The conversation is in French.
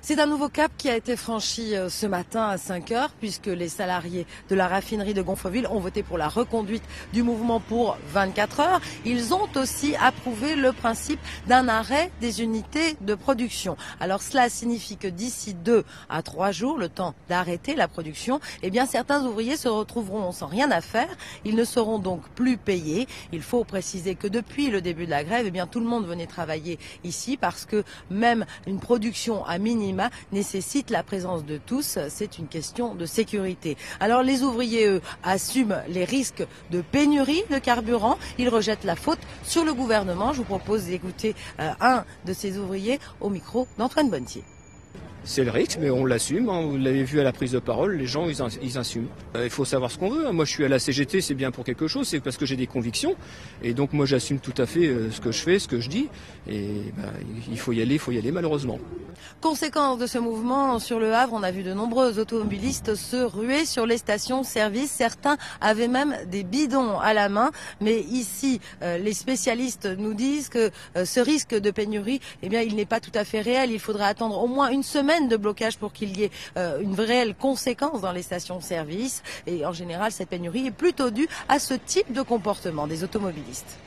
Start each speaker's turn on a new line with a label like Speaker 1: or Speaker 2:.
Speaker 1: C'est un nouveau cap qui a été franchi ce matin à 5 heures puisque les salariés de la raffinerie de Gonfreville ont voté pour la reconduite du mouvement pour 24 heures. Ils ont aussi approuvé le principe d'un arrêt des unités de production. Alors cela signifie que d'ici 2 à 3 jours, le temps d'arrêter la production, eh bien certains ouvriers se retrouveront sans rien à faire. Ils ne seront donc plus payés. Il faut préciser que depuis le début de la grève, eh bien tout le monde venait travailler ici parce que même une production à minima nécessite la présence de tous. C'est une question de sécurité. Alors les ouvriers, eux, assument les risques de pénurie de carburant. Ils rejettent la faute sur le gouvernement. Je vous propose d'écouter un de ces ouvriers au micro d'Antoine Bontier.
Speaker 2: C'est le risque, mais on l'assume. Vous l'avez vu à la prise de parole, les gens, ils assument. Il faut savoir ce qu'on veut. Moi, je suis à la CGT, c'est bien pour quelque chose, c'est parce que j'ai des convictions. Et donc, moi, j'assume tout à fait ce que je fais, ce que je dis. Et il faut y aller, malheureusement.
Speaker 1: Conséquence de ce mouvement, sur le Havre, on a vu de nombreux automobilistes se ruer sur les stations-service. Certains avaient même des bidons à la main. Mais ici, les spécialistes nous disent que ce risque de pénurie, eh bien, il n'est pas tout à fait réel. Il faudra attendre au moins une semaine de blocage pour qu'il y ait une réelle conséquence dans les stations-service. Et en général, cette pénurie est plutôt due à ce type de comportement des automobilistes.